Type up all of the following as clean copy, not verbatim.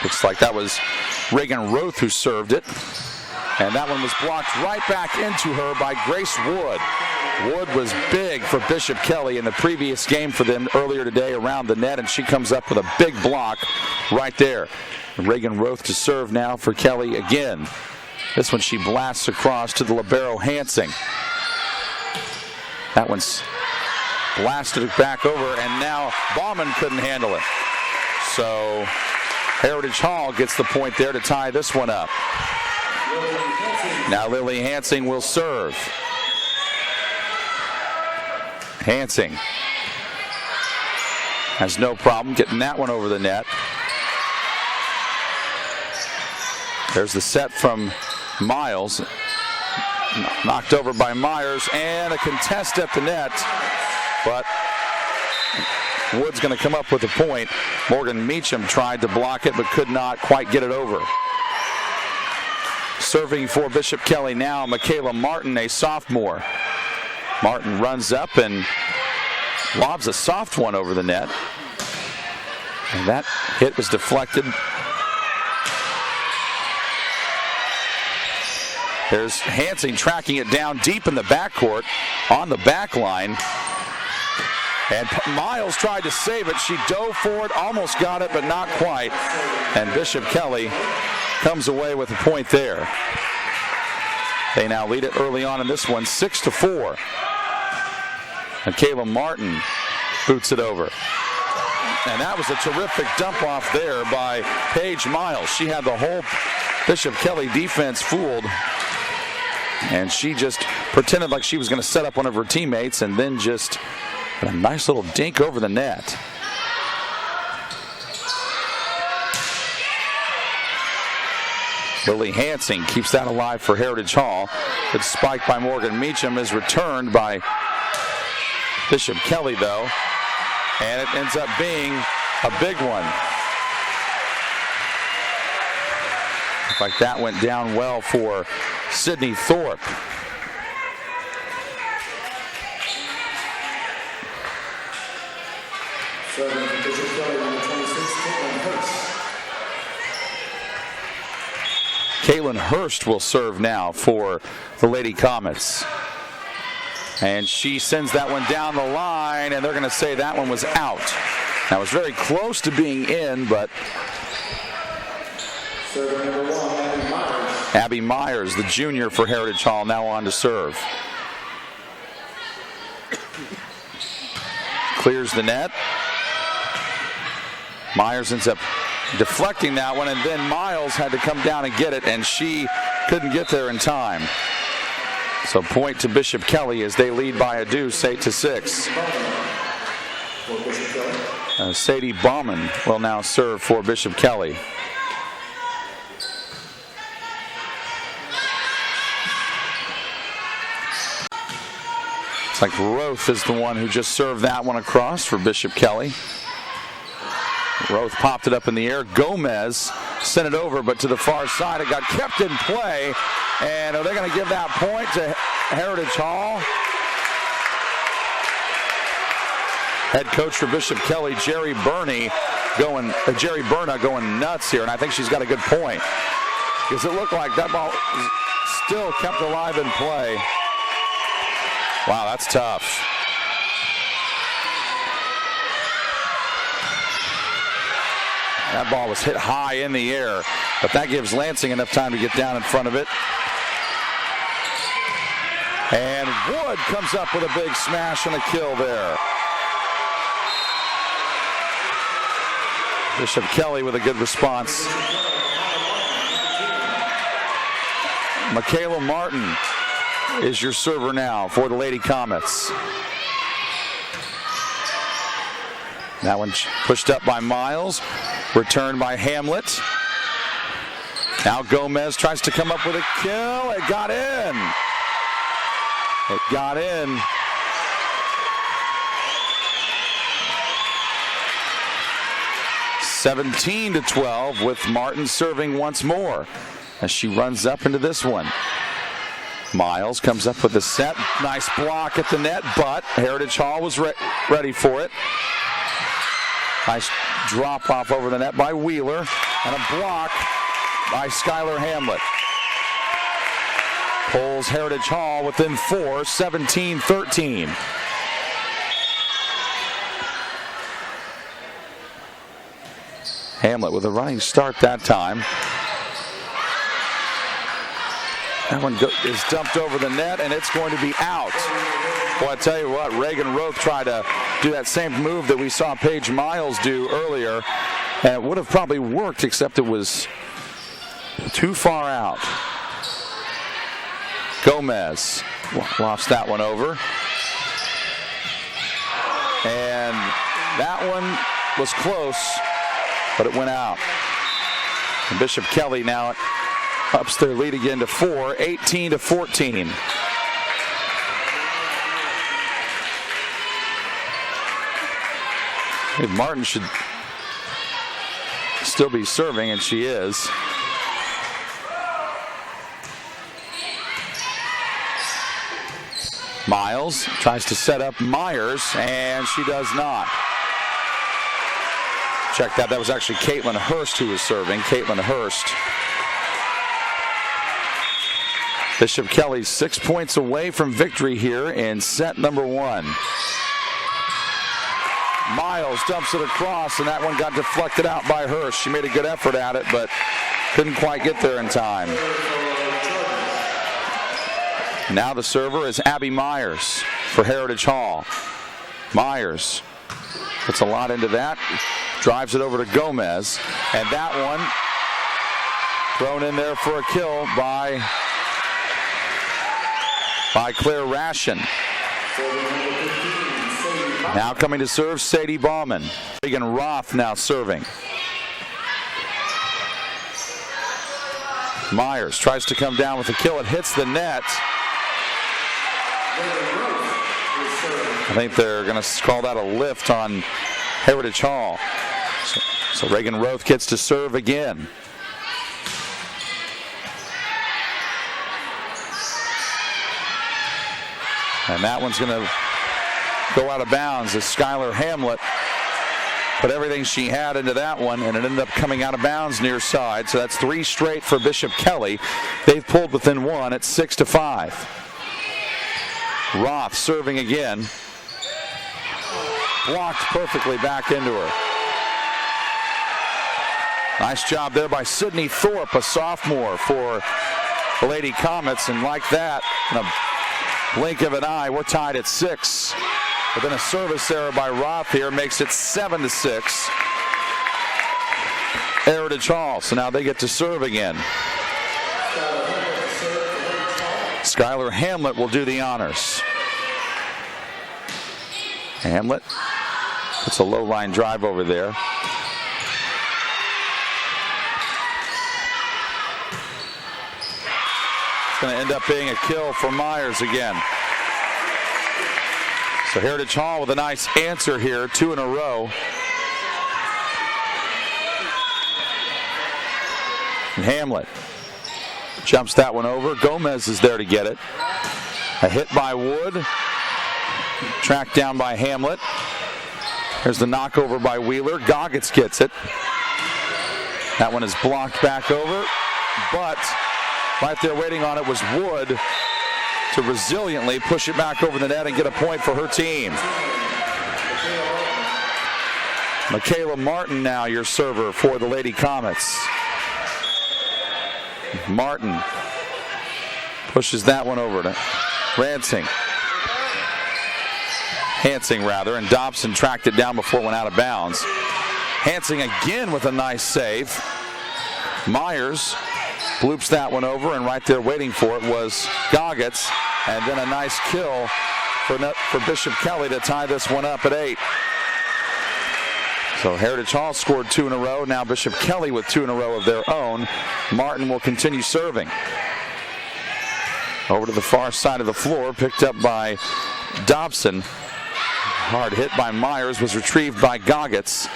Looks like that was Reagen Roth who served it. And that one was blocked right back into her by Grace Wood. Wood was big for Bishop Kelly in the previous game for them earlier today around the net, and she comes up with a big block right there. Reagen Roth to serve now for Kelly again. This one she blasts across to the libero Hansing. That one's blasted it back over, and now Baumann couldn't handle it. So Heritage Hall gets the point there to tie this one up. Now Lily Hansing will serve. Hansing has no problem getting that one over the net. There's the set from Miles. Knocked over by Myers, and a contest at the net. But Wood's going to come up with a point. Morgan Meacham tried to block it but could not quite get it over. Serving for Bishop Kelly now, Michaela Martin, a sophomore. Martin runs up and lobs a soft one over the net. And that hit was deflected. There's Hansing tracking it down deep in the backcourt on the back line. And Miles tried to save it. She dove for it, almost got it, but not quite. And Bishop Kelly comes away with a point there. They now lead it early on in this one, 6-4. Michaela Martin boots it over. And that was a terrific dump off there by Paige Miles. She had the whole Bishop Kelly defense fooled. And she just pretended like she was going to set up one of her teammates and then just a nice little dink over the net. Lily Hansing keeps that alive for Heritage Hall. Good spike by Morgan Meacham is returned by Bishop Kelly, though. And it ends up being a big one. Looks like that went down well for Sydney Thorpe. Caitlin Hurst will serve now for the Lady Comets. And she sends that one down the line, and they're going to say that one was out. That was very close to being in, but Abby Myers, the junior for Heritage Hall, now on to serve. Clears the net. Myers ends up deflecting that one, and then Miles had to come down and get it, and she couldn't get there in time. So point to Bishop Kelly as they lead by a deuce, 8-6. Sadie Baumann will now serve for Bishop Kelly. It's like Roth is the one who just served that one across for Bishop Kelly. Roth popped it up in the air. Gomez sent it over, but to the far side. It got kept in play. And are they going to give that point to Heritage Hall? Head coach for Bishop Kelly, Jerry Berna going nuts here, and I think she's got a good point. Because it looked like that ball still kept alive in play. Wow, that's tough. That ball was hit high in the air, but that gives Lansing enough time to get down in front of it. And Wood comes up with a big smash and a kill there. Bishop Kelly with a good response. Michaela Martin is your server now for the Lady Comets. That one pushed up by Miles, returned by Hamlet. Now Gomez tries to come up with a kill. It got in. It got in. (17-12) with Martin serving once more as she runs up into this one. Miles comes up with the set. Nice block at the net, but Heritage Hall was ready for it. Nice drop off over the net by Wheeler. And a block by Skylar Hamlet. Pulls Heritage Hall within 4, 17-13. Hamlet with a running start that time. That one is dumped over the net, and it's going to be out. Well, I tell you what, Reagen Roth tried to do that same move that we saw Paige Miles do earlier, and it would have probably worked, except it was too far out. Gomez lofts that one over. And that one was close, but it went out. And Bishop Kelly now ups their lead again to 4, 18-14. Hey, Martin should still be serving, and she is. Miles tries to set up Myers, and she does not. Check that. That was actually Caitlin Hurst who was serving. Caitlin Hurst. Bishop Kelly 6 points away from victory here in set number 1. Miles dumps it across, and that one got deflected out by Hurst. She made a good effort at it, but couldn't quite get there in time. Now the server is Abby Myers for Heritage Hall. Myers puts a lot into that, drives it over to Gomez, and that one thrown in there for a kill by Claire Ration. Now coming to serve, Sadie Bauman. Reagen Roth now serving. Myers tries to come down with a kill. It hits the net. I think they're going to call that a lift on Heritage Hall. So Reagen Roth gets to serve again. And that one's going to go out of bounds as Skylar Hamlet put everything she had into that one, and it ended up coming out of bounds near side. So that's 3 straight for Bishop Kelly. They've pulled within 1 at 6-5. Roth serving again. Blocked perfectly back into her. Nice job there by Sydney Thorpe, a sophomore for the Lady Comets, and like that, in a blink of an eye, we're tied at 6. But then a service error by Roth here makes it 7-6. Heritage Hall, so now they get to serve again. Skylar Hamlet will do the honors. Hamlet puts a low line drive over there. It's going to end up being a kill for Myers again. So Heritage Hall with a nice answer here, 2 in a row. And Hamlet jumps that one over. Gomez is there to get it. A hit by Wood. Tracked down by Hamlet. There's the knockover by Wheeler. Goggins gets it. That one is blocked back over. But right there waiting on it was Wood to resiliently push it back over the net and get a point for her team. Michaela Martin now your server for the Lady Comets. Martin pushes that one over to Hansing rather, and Dobson tracked it down before it went out of bounds. Hansing again with a nice save. Myers bloops that one over, and right there waiting for it was Goggins, and then a nice kill for Bishop Kelly to tie this one up at 8. So Heritage Hall scored 2 in a row. Now Bishop Kelly with 2 in a row of their own. Martin will continue serving. Over to the far side of the floor, picked up by Dobson. Hard hit by Myers, was retrieved by Goggins.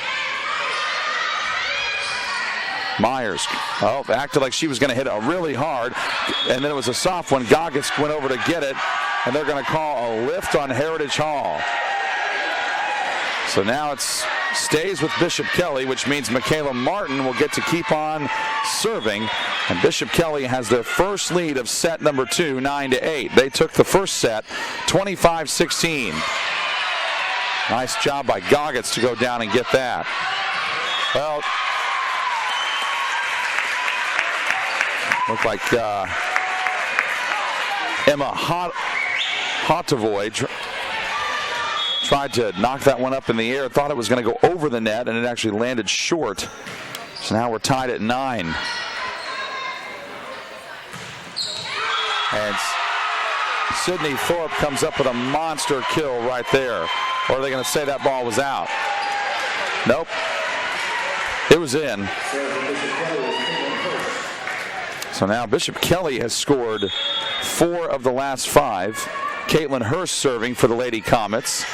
Myers, acted like she was going to hit it really hard, and then it was a soft one. Goggins went over to get it, and they're going to call a lift on Heritage Hall. So now it's stays with Bishop Kelly, which means Michaela Martin will get to keep on serving. And Bishop Kelly has their first lead of set number 2, 9-8. They took the first set, 25-16. Nice job by Goggins to go down and get that. Well, looked like Emma Hotovoy tried to knock that one up in the air, thought it was going to go over the net, and it actually landed short. So now we're tied at 9. And Sydney Thorpe comes up with a monster kill right there. Or are they going to say that ball was out? Nope. It was in. So now Bishop Kelly has scored 4 of the last 5. Caitlin Hurst serving for the Lady Comets.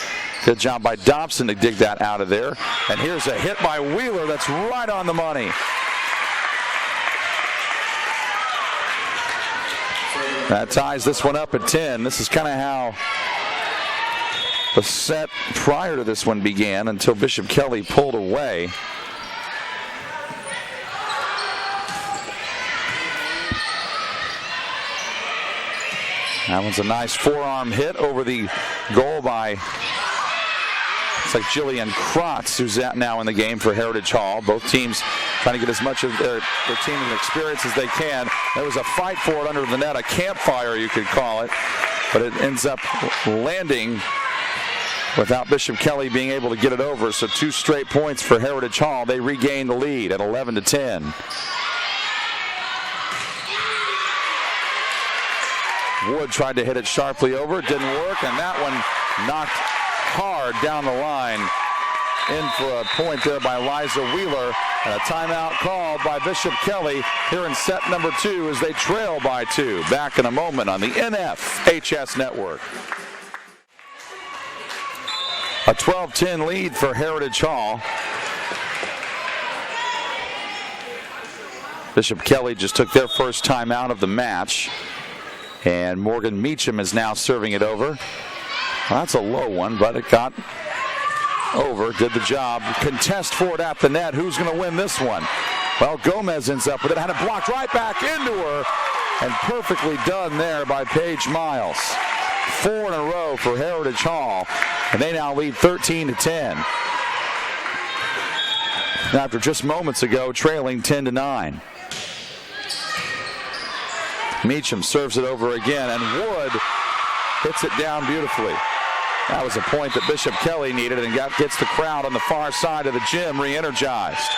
Good job by Dobson to dig that out of there. And here's a hit by Wheeler that's right on the money. That ties this one up at 10. This is kind of how the set prior to this one began until Bishop Kelly pulled away. That one's a nice forearm hit over the goal by, it's like Jillian Krotz, who's out now in the game for Heritage Hall. Both teams trying to get as much of their team experience as they can. There was a fight for it under the net, a campfire you could call it, but it ends up landing without Bishop Kelly being able to get it over. So 2 straight points for Heritage Hall. They regain the lead at 11-10. Wood tried to hit it sharply over. It didn't work, and that one knocked hard down the line. In for a point there by Liza Wheeler. And a timeout called by Bishop Kelly here in set number 2 as they trail by 2. Back in a moment on the NFHS Network. A 12-10 lead for Heritage Hall. Bishop Kelly just took their first time out of the match. And Morgan Meacham is now serving it over. Well, that's a low one, but it got over, did the job. Contest for it at the net. Who's going to win this one? Well, Gomez ends up with it. Had it blocked right back into her. And perfectly done there by Paige Miles. 4 in a row for Heritage Hall. And they now lead 13-10. After just moments ago, trailing 10-9. Meacham serves it over again, and Wood hits it down beautifully. That was a point that Bishop Kelly needed and gets the crowd on the far side of the gym re-energized.